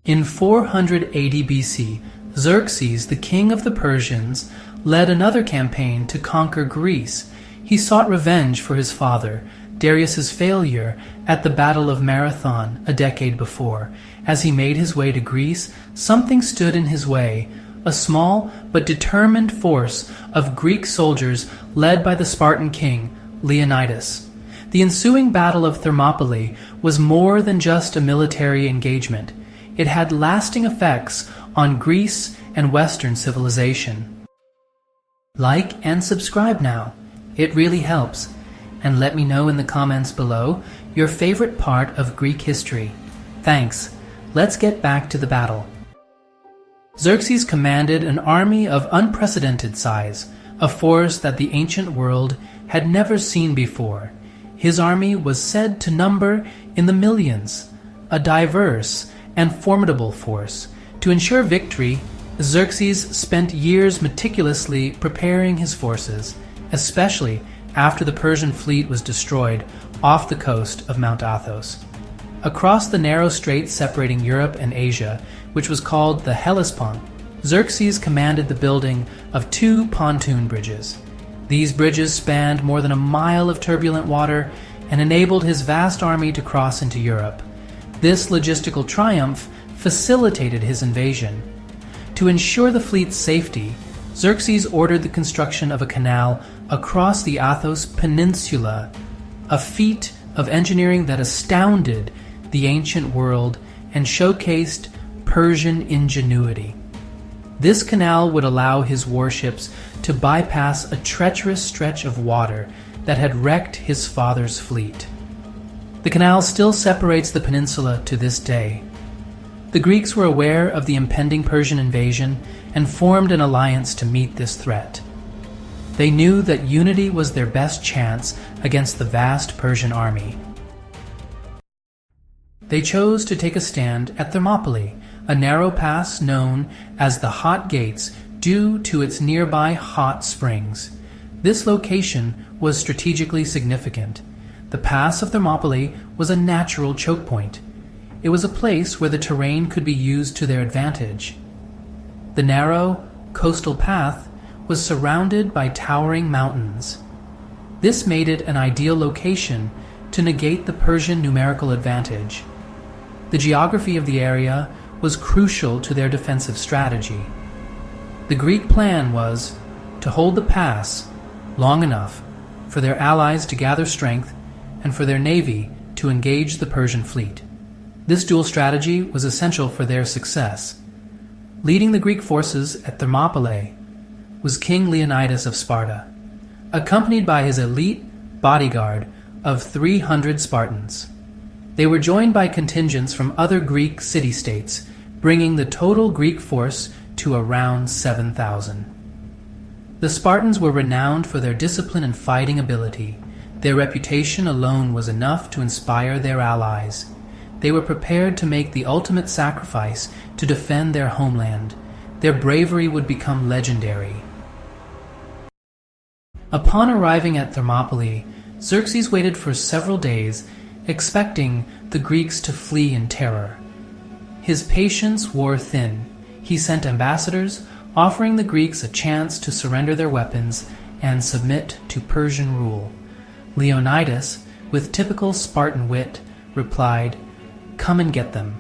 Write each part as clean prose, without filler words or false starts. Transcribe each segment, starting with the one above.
In 480 BC, Xerxes, the king of the Persians, led another campaign to conquer Greece. He sought revenge for his father, Darius's failure at the Battle of Marathon a decade before. As he made his way to Greece, something stood in his way, a small but determined force of Greek soldiers led by the Spartan king, Leonidas. The ensuing Battle of Thermopylae was more than just a military engagement. It had lasting effects on Greece and Western civilization. Like and subscribe now. It really helps. And let me know in the comments below your favorite part of Greek history. Thanks. Let's get back to the battle. Xerxes commanded an army of unprecedented size, a force that the ancient world had never seen before. His army was said to number in the millions, a diverse and formidable force. To ensure victory, Xerxes spent years meticulously preparing his forces, especially after the Persian fleet was destroyed off the coast of Mount Athos. Across the narrow strait separating Europe and Asia, which was called the Hellespont, Xerxes commanded the building of 2 pontoon bridges. These bridges spanned more than a mile of turbulent water and enabled his vast army to cross into Europe. This logistical triumph facilitated his invasion. To ensure the fleet's safety, Xerxes ordered the construction of a canal across the Athos Peninsula, a feat of engineering that astounded the ancient world and showcased Persian ingenuity. This canal would allow his warships to bypass a treacherous stretch of water that had wrecked his father's fleet. The canal still separates the peninsula to this day. The Greeks were aware of the impending Persian invasion and formed an alliance to meet this threat. They knew that unity was their best chance against the vast Persian army. They chose to take a stand at Thermopylae, a narrow pass known as the Hot Gates due to its nearby hot springs. This location was strategically significant. The pass of Thermopylae was a natural choke point. It was a place where the terrain could be used to their advantage. The narrow, coastal path was surrounded by towering mountains. This made it an ideal location to negate the Persian numerical advantage. The geography of the area was crucial to their defensive strategy. The Greek plan was to hold the pass long enough for their allies to gather strength and for their navy to engage the Persian fleet. This dual strategy was essential for their success. Leading the Greek forces at Thermopylae was King Leonidas of Sparta, accompanied by his elite bodyguard of 300 Spartans. They were joined by contingents from other Greek city-states, bringing the total Greek force to around 7,000. The Spartans were renowned for their discipline and fighting ability. Their reputation alone was enough to inspire their allies. They were prepared to make the ultimate sacrifice to defend their homeland. Their bravery would become legendary. Upon arriving at Thermopylae, Xerxes waited for several days, expecting the Greeks to flee in terror. His patience wore thin. He sent ambassadors, offering the Greeks a chance to surrender their weapons and submit to Persian rule. Leonidas, with typical Spartan wit, replied, "Come and get them."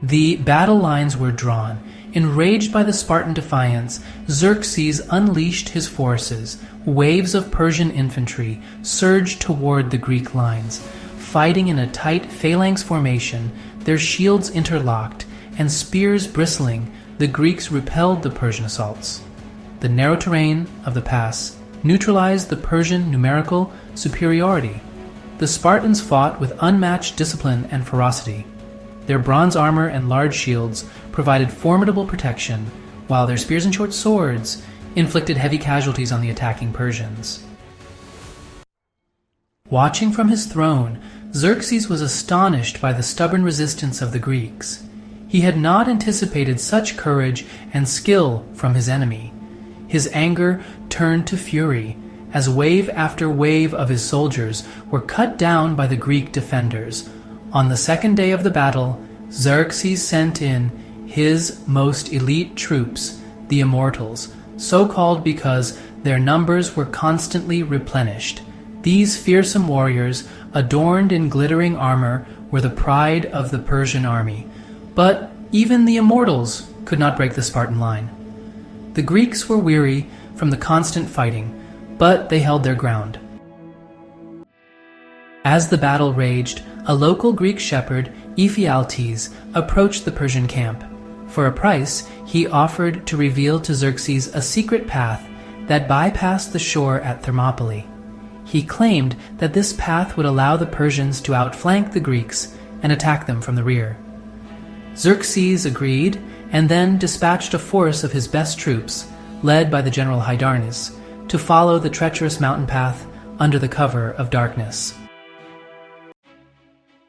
The battle lines were drawn. Enraged by the Spartan defiance, Xerxes unleashed his forces. Waves of Persian infantry surged toward the Greek lines. Fighting in a tight phalanx formation, their shields interlocked, and spears bristling, the Greeks repelled the Persian assaults. The narrow terrain of the pass neutralized the Persian numerical superiority. The Spartans fought with unmatched discipline and ferocity. Their bronze armor and large shields provided formidable protection, while their spears and short swords inflicted heavy casualties on the attacking Persians. Watching from his throne, Xerxes was astonished by the stubborn resistance of the Greeks. He had not anticipated such courage and skill from his enemy. His anger turned to fury as wave after wave of his soldiers were cut down by the Greek defenders. On the second day of the battle, Xerxes sent in his most elite troops, the Immortals, so called because their numbers were constantly replenished. These fearsome warriors, adorned in glittering armor, were the pride of the Persian army. But even the Immortals could not break the Spartan line. The Greeks were weary from the constant fighting, but they held their ground. As the battle raged, a local Greek shepherd, Ephialtes, approached the Persian camp. For a price, he offered to reveal to Xerxes a secret path that bypassed the shore at Thermopylae. He claimed that this path would allow the Persians to outflank the Greeks and attack them from the rear. Xerxes agreed, and then dispatched a force of his best troops, led by the general Hydarnes, to follow the treacherous mountain path under the cover of darkness.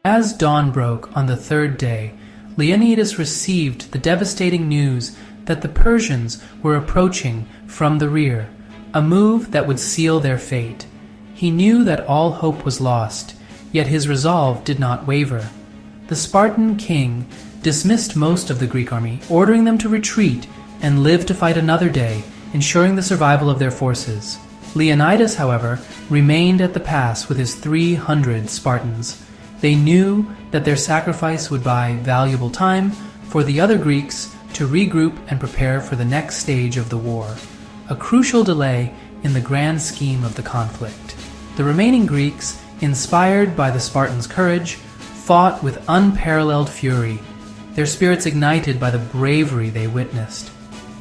As dawn broke on the third day, Leonidas received the devastating news that the Persians were approaching from the rear, a move that would seal their fate. He knew that all hope was lost, yet his resolve did not waver. The Spartan king dismissed most of the Greek army, ordering them to retreat and live to fight another day, ensuring the survival of their forces. Leonidas, however, remained at the pass with his 300 Spartans. They knew that their sacrifice would buy valuable time for the other Greeks to regroup and prepare for the next stage of the war, a crucial delay in the grand scheme of the conflict. The remaining Greeks, inspired by the Spartans' courage, fought with unparalleled fury, their spirits ignited by the bravery they witnessed.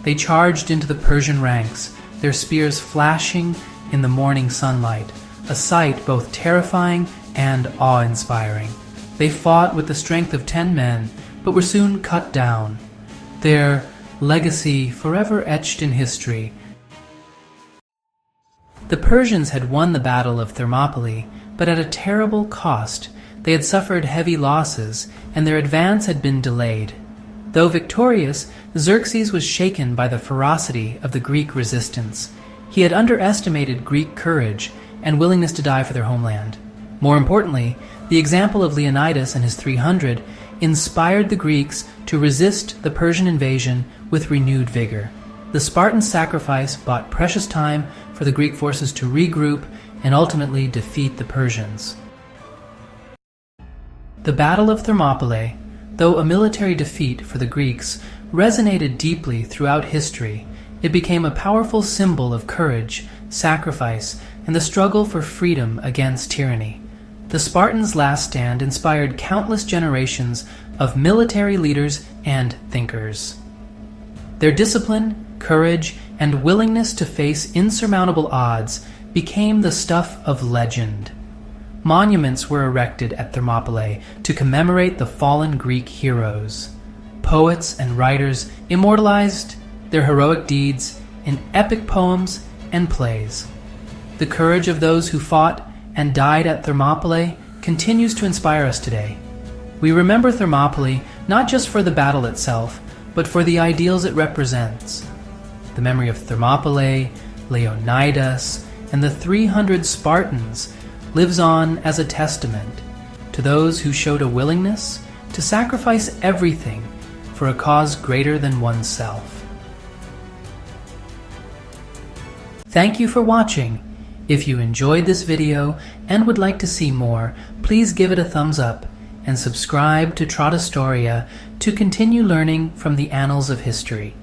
They charged into the Persian ranks, their spears flashing in the morning sunlight, a sight both terrifying and awe-inspiring. They fought with the strength of 10 men, but were soon cut down, their legacy forever etched in history. The Persians had won the Battle of Thermopylae, but at a terrible cost. They had suffered heavy losses, and their advance had been delayed. Though victorious, Xerxes was shaken by the ferocity of the Greek resistance. He had underestimated Greek courage and willingness to die for their homeland. More importantly, the example of Leonidas and his 300 inspired the Greeks to resist the Persian invasion with renewed vigor. The Spartan sacrifice bought precious time for the Greek forces to regroup and ultimately defeat the Persians. The Battle of Thermopylae, though a military defeat for the Greeks, resonated deeply throughout history. It became a powerful symbol of courage, sacrifice, and the struggle for freedom against tyranny. The Spartans' last stand inspired countless generations of military leaders and thinkers. Their discipline, courage, and willingness to face insurmountable odds became the stuff of legend. Monuments were erected at Thermopylae to commemorate the fallen Greek heroes. Poets and writers immortalized their heroic deeds in epic poems and plays. The courage of those who fought and died at Thermopylae continues to inspire us today. We remember Thermopylae not just for the battle itself, but for the ideals it represents. The memory of Thermopylae, Leonidas, and the 300 Spartans lives on as a testament to those who showed a willingness to sacrifice everything for a cause greater than oneself. Thank you for watching. If you enjoyed this video and would like to see more, please give it a thumbs up and subscribe to Trotastoria to continue learning from the annals of history.